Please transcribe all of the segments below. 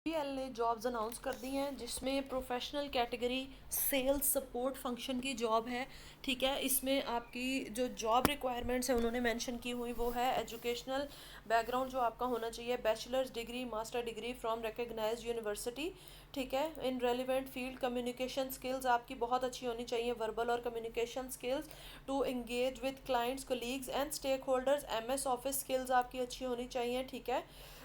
L ने jobs announce कर दी हैं जिसमें professional category sales support function की जॉब है। ठीक है, इसमें आपकी जो जॉब रिक्वायरमेंट्स है उन्होंने मेंशन की हुई वो है एजुकेशनल बैकग्राउंड जो आपका होना चाहिए, bachelor's degree master degree from recognised university. ठीक है, in relevant field communication skills आपकी बहुत अच्छी होनी चाहिए, वर्बल और communication skills to engage with clients colleagues and stakeholders. MS office skills आपकी अच्छी होनी चाहिए। ठीक है,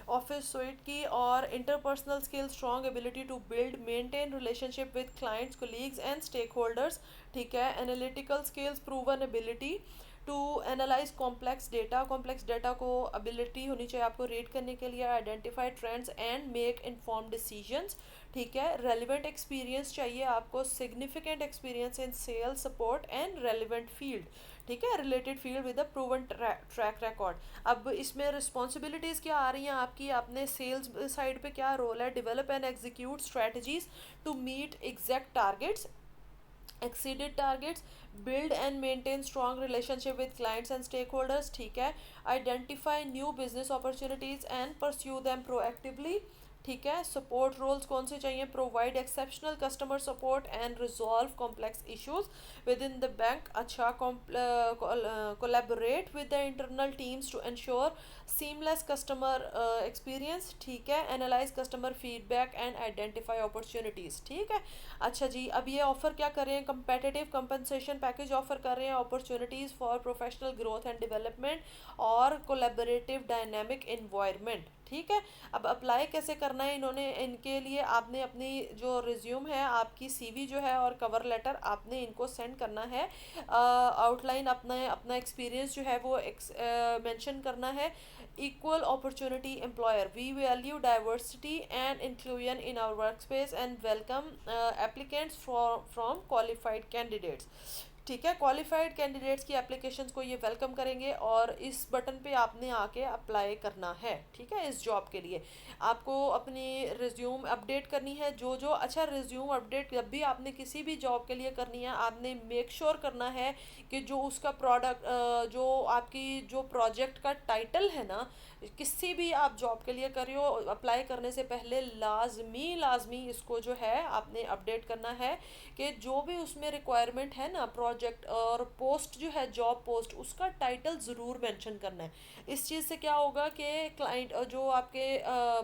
ऑफिस सुइट की और interpersonal skills, strong ability to build maintain relationship with clients colleagues and stakeholders. ठीक है, analytical skills, proven ability to analyse complex data को एबिलिटी होनी चाहिए आपको रीड करने के लिए, identify trends and make inform decisions. ठीक है, रेलिवेंट एक्सपीरियंस चाहिए आपको, significant experience in sales support and relevant field. ठीक है, related field with a proven track record. अब इसमें रिस्पॉन्सिबिलिटीज़ क्या आ रही हैं आपकी, अपने सेल्स साइड पे क्या रोल है, develop and execute strategies to meet exact targets, exceeded targets, build and maintain strong relationship with clients and stakeholders। ठीक है, identify new business opportunities and pursue them proactively। ठीक है, सपोर्ट रोल्स कौन से चाहिए, provide exceptional customer support and resolve complex issues within the bank. अच्छा, collaborate with the internal teams to ensure seamless customer experience. ठीक है, analyse customer feedback and identify opportunities. ठीक है, अच्छा जी, अब ये ऑफर क्या कर रहे हैं, कंपेटिटिव कंपनसेशन पैकेज ऑफर कर रहे हैं, opportunities for professional growth and development और कोलेबरेटिव डायनामिक इन्वायरमेंट। ठीक है, अब अप्लाई कैसे करना है, इन्होंने इनके लिए आपने अपनी जो रिज्यूम है, आपकी सीवी जो है और कवर लेटर आपने इनको सेंड करना है। आउटलाइन अपना अपना एक्सपीरियंस जो है वो मेंशन करना है। equal opportunity employer, we value diversity and inclusion in our workspace and welcome applicants from qualified candidates। ठीक है, क्वालिफाइड कैंडिडेट्स की एप्लीकेशंस को ये वेलकम करेंगे और इस बटन पे आपने आके अप्लाई करना है। ठीक है, इस जॉब के लिए आपको अपनी रिज्यूम अपडेट करनी है। जो जो अच्छा, रिज्यूम अपडेट जब भी आपने किसी भी जॉब के लिए करनी है, आपने मेक श्योर करना है कि जो उसका प्रोडक्ट जो आपकी जो प्रोजेक्ट का टाइटल है ना, किसी भी आप जॉब के लिए कर रहे हो, अप्लाई करने से पहले लाजमी लाजमी इसको जो है आपने अपडेट करना है कि जो भी उसमें रिक्वायरमेंट है ना, प्रोजेक्ट और पोस्ट जो है, जॉब पोस्ट, उसका टाइटल ज़रूर मेंशन करना है। इस चीज़ से क्या होगा कि क्लाइंट जो आपके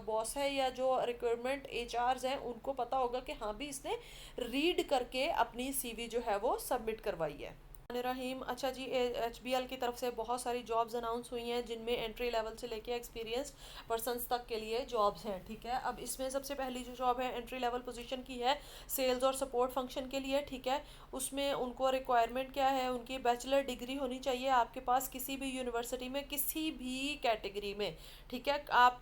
बॉस है या जो रिक्वायरमेंट एचआरस हैं उनको पता होगा कि हाँ भी इसने रीड करके अपनी सीवी जो है वो सबमिट करवाई है। रहीम, अच्छा जी, एचबीएल की तरफ से बहुत सारी जॉब्स अनाउंस हुई हैं जिनमें एंट्री लेवल से लेके एक्सपीरियंस्ड पर्सनस तक के लिए जॉब्स हैं। ठीक है, अब इसमें सबसे पहली जो जॉब है एंट्री लेवल पोजीशन की है, सेल्स और सपोर्ट फंक्शन के लिए। ठीक है, उसमें उनको रिक्वायरमेंट क्या है, उनकी बैचलर डिग्री होनी चाहिए आपके पास किसी भी यूनिवर्सिटी में, किसी भी कैटेगरी में। ठीक है, आप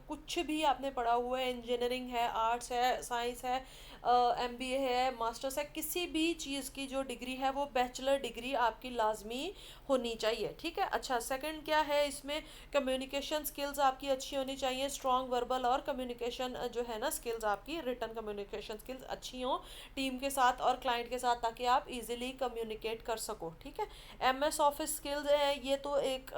कुछ भी आपने पढ़ा हुआ है, इंजीनियरिंग है, आर्ट्स है, साइंस है, एमबीए है, मास्टर्स है, किसी भी चीज़ की जो डिग्री है वो बैचलर डिग्री आपकी लाजमी होनी चाहिए। ठीक है, अच्छा, सेकंड क्या है इसमें, कम्युनिकेशन स्किल्स आपकी अच्छी होनी चाहिए, स्ट्रॉन्ग वर्बल और कम्युनिकेशन जो है ना स्किल्स आपकी, रिटन कम्युनिकेशन स्किल्स अच्छी हों टीम के साथ और क्लाइंट के साथ, ताकि आप इजीली कम्युनिकेट कर सको। ठीक है, एमएस ऑफिस स्किल्स है, ये तो एक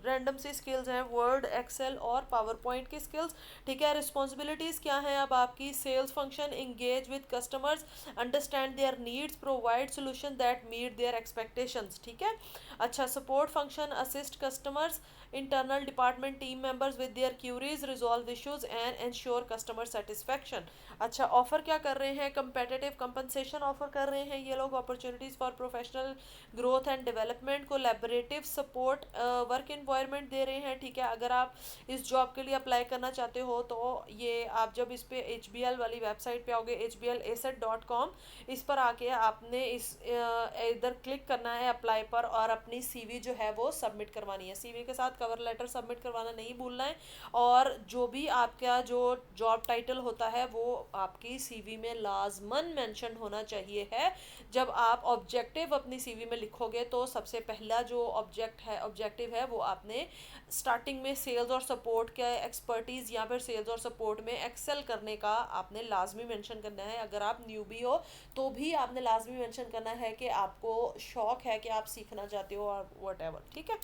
रैंडम सी स्किल्स हैं, वर्ड, एक्सेल और पावर पॉइंट की स्किल्स। ठीक है, रिस्पॉन्सिबिलिटीज़ क्या हैं अब आपकी, sales function, engage with customers, understand their needs, provide solution that meet their expectations। ठीक है, अच्छा, support function, assist customers, internal department team members with their queries, resolve issues and ensure customer satisfaction। अच्छा, offer क्या कर रहे हैं, competitive compensation offer कर रहे हैं ये लोग, opportunities for professional growth and development, collaborative support work environment दे रहे हैं। ठीक है, अगर आप इस जॉब के लिए अप्लाई करना चाहते हो तो ये आप जब इस पे HBL वाली वेबसाइट पे आओगे, hblasset.com, इस पर आके आपने इस इधर क्लिक करना है अप्लाई पर और अपनी सीवी जो है वो सबमिट करवानी है। सीवी के साथ कवर लेटर सबमिट करवाना नहीं भूलना है, और जो भी आपका जो जॉब टाइटल होता है वो आपकी सीवी में लाजमन मेंशन होना चाहिए है। जब आप ऑब्जेक्टिव अपनी सीवी में लिखोगे तो सबसे पहला जो ऑब्जेक्टिव है वो आपने स्टार्टिंग में सेल्स और सपोर्ट का एक्सपर्टीज़ या फिर सेल्स और सपोर्ट में एक्सेल करने का आपने लाजमी मेंशन करना है। अगर आप न्यूबी हो तो भी आपने लाजमी मेंशन करना है कि आपको शौक है कि आप सीखना चाहते हो और वट एवर। ठीक है,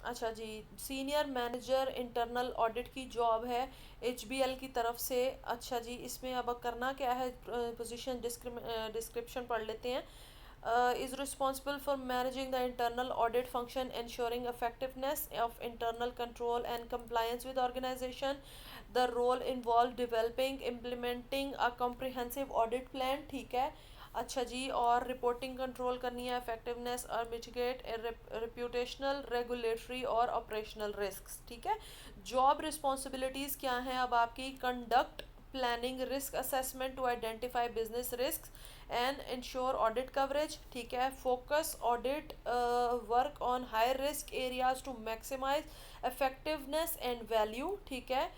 अच्छा जी, सीनियर मैनेजर इंटरनल ऑडिट की जॉब है एचबीएल की तरफ से। अच्छा जी, इसमें अब करना क्या है, पोजीशन डिस्क्रिप्शन पढ़ लेते हैं। Is responsible for managing the internal audit function, ensuring effectiveness of internal control and compliance with organization. The role involved developing, implementing a comprehensive audit plan, ठीक है। अच्छा जी, और रिपोर्टिंग कंट्रोल करनी है, इफेक्टिवनेस और मिटिगेट रेप्यूटेशनल, रेगुलेटरी और operational risks, ठीक है। जॉब रिस्पॉन्सिबिलिटीज़ क्या हैं अब आपकी, conduct planning risk assessment to identify business risk and ensure audit coverage, ठीक है। Focus audit work on high risk areas to maximise effectiveness and value, ठीक है।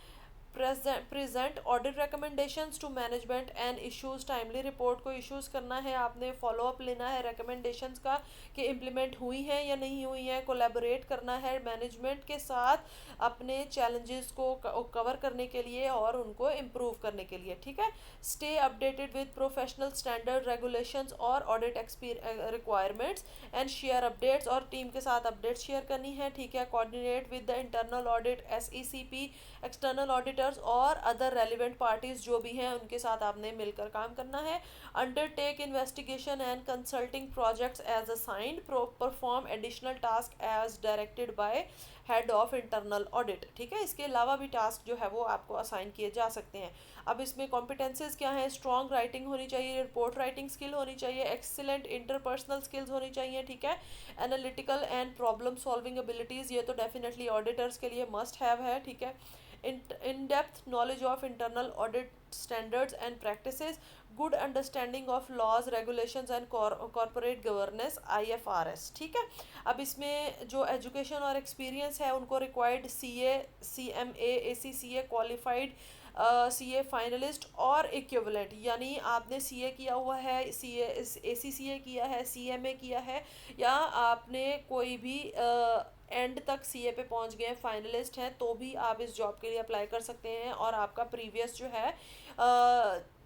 Present audit recommendations to management and issues, timely report को issues करना है आपने, follow up लेना है रिकमेंडेशंस का कि इम्प्लीमेंट हुई हैं या नहीं हुई हैं, कोलैबोरेट करना है मैनेजमेंट के साथ अपने चैलेंजेस को कवर करने के लिए और उनको इम्प्रूव करने के लिए, ठीक है। Stay updated with professional standard regulations और audit requirements and share updates, और टीम के साथ अपडेट्स शेयर करनी है, ठीक है। Coordinate with the internal audit SECP, external auditors और अदर रेलिवेंट पार्टीज जो भी हैं उनके साथ आपने मिलकर काम करना है। Undertake investigation and consulting projects as assigned, perform additional task as directed by head of internal audit, ठीक है। इसके अलावा भी टास्क जो है वो आपको असाइन किए जा सकते हैं। अब इसमें कॉम्पिटेंसेज क्या है, स्ट्रॉन्ग राइटिंग होनी चाहिए, रिपोर्ट राइटिंग स्किल होनी चाहिए, एक्सीलेंट इंटरपर्सनल स्किल्स होनी चाहिए, ठीक है। Analytical and problem solving abilities, ये तो डेफिनेटली ऑडिटर्स के लिए मस्ट हैव है, ठीक है। In-depth knowledge of internal audit standards and practices, good understanding of laws, regulations and corporate governance IFRS, ठीक है। अब इसमें जो एजुकेशन और एक्सपीरियंस है उनको required CA, CMA, ACCA qualified, CA finalist और इक्विवेलेंट, यानी आपने CA किया हुआ है, CA ACCA किया है, CMA किया है, या आपने कोई भी एंड तक CA पे पहुंच गए, फाइनलिस्ट हैं, तो भी आप इस जॉब के लिए अप्लाई कर सकते हैं। और आपका प्रीवियस जो है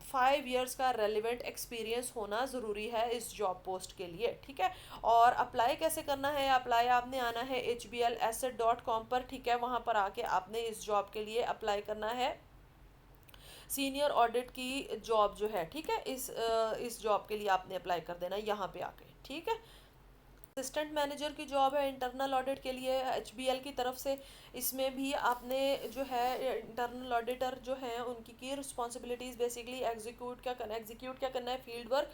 5 ईयर्स का रेलिवेंट एक्सपीरियंस होना ज़रूरी है इस जॉब पोस्ट के लिए, ठीक है। और अप्लाई कैसे करना है, अप्लाई आपने आना है hblasset.com पर, ठीक है। वहाँ पर आके आपने इस जॉब के लिए अप्लाई करना है, सीनियर ऑडिट की जॉब जो है, ठीक है। इस जॉब के लिए आपने अप्लाई कर देना यहाँ पे आके, ठीक है। असिस्टेंट मैनेजर की जॉब है इंटरनल ऑडिट के लिए एचबीएल की तरफ से। इसमें भी आपने जो है इंटरनल ऑडिटर जो हैं उनकी की रिस्पॉन्सिबिलिटीज़ बेसिकली एग्जीक्यूट क्या करना है, field work,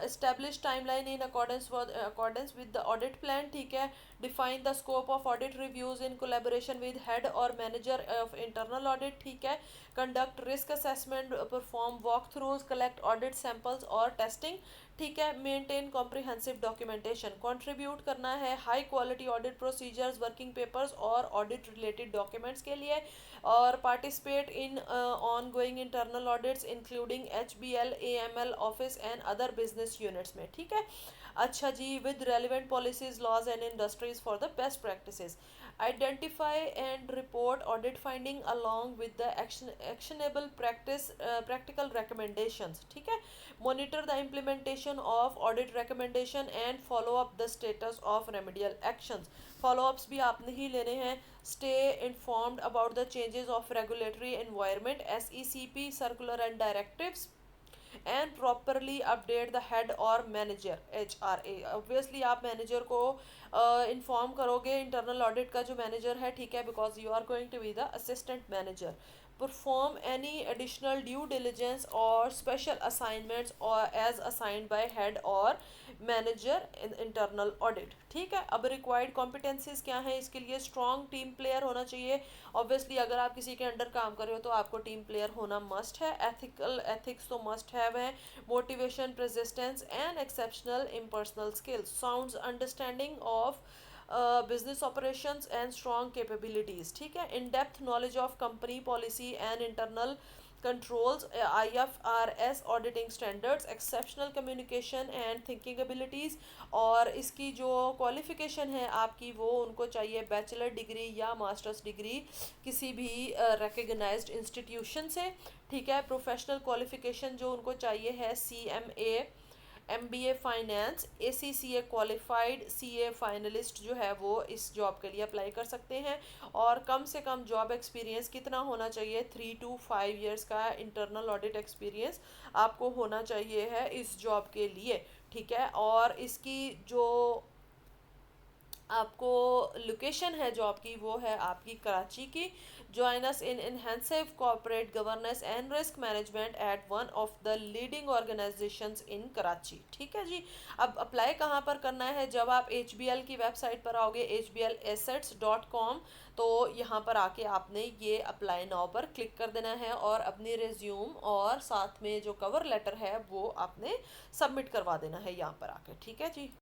establish timeline in accordance with the audit plan, ठीक है। Define the scope of audit reviews in collaboration with head और मैनेजर ऑफ इंटरनल ऑडिट, ठीक है। Conduct risk assessment, perform walk throughs, collect audit samples और testing, ठीक है। Maintain comprehensive documentation, contribute करना है high quality audit procedures, working papers और audit related documents के लिए, और participate in on going internal audits including HBL, AML office and other business units में, ठीक है। अच्छा जी, with relevant policies, laws and industries for the best practices, identify and report audit finding along with the actionable practical recommendations, ठीक है। monitor the implementation of audit recommendation and follow up the status of remedial actions, follow ups भी आपने ही लेने हैं। stay informed about the changes of regulatory environment, SECP circular and directives, and properly update the head और manager HRA, obviously आप manager को inform करोगे, internal audit का जो मैनेजर है, ठीक है, because you are going to be the assistant manager. Perform any additional due diligence और स्पेशल असाइनमेंट्स और एज असाइंड बाय हेड और मैनेजर इन इंटरनल ऑडिट, ठीक है। अब रिक्वायर्ड कॉम्पिटेंसीज क्या हैं इसके लिए, स्ट्रॉन्ग टीम प्लेयर होना चाहिए, ऑब्वियसली अगर आप किसी के अंडर काम कर रहे हो तो आपको टीम प्लेयर होना मस्ट है। एथिक्स तो मस्ट हैव है। Motivation, persistence and exceptional impersonal skills, sound understanding of business operations and strong capabilities, ठीक है। In depth knowledge of company policy and internal controls, IFRS auditing standards, exceptional communication and thinking abilities, और इसकी जो qualification है आपकी वो उनको चाहिए बैचलर डिग्री या मास्टर्स डिग्री किसी भी रिकग्नाइज्ड इंस्टीट्यूशन से, ठीक है। प्रोफेशनल क्वालिफिकेशन जो उनको चाहिए है CMA, MBA finance, ACCA qualified CA finalist जो है वो इस जॉब के लिए अप्लाई कर सकते हैं। और कम से कम जॉब एक्सपीरियंस कितना होना चाहिए, 3 to 5 years का इंटरनल ऑडिट एक्सपीरियंस आपको होना चाहिए है इस जॉब के लिए। ठीक है, और इसकी जो आपको लोकेशन है जॉब की वो है आपकी कराची की। Join us in enhancive corporate governance and risk management at one of the leading organisations in Karachi. ठीक है जी। अब अप्लाई कहाँ पर करना है, जब आप HBL की वेबसाइट पर आओगे hblassets.com, तो यहाँ पर आके आपने ये अप्लाई नाउ पर क्लिक कर देना है और अपनी रिज्यूम और साथ में जो कवर लेटर है वो आपने सबमिट करवा देना है यहाँ पर आके। ठीक है जी।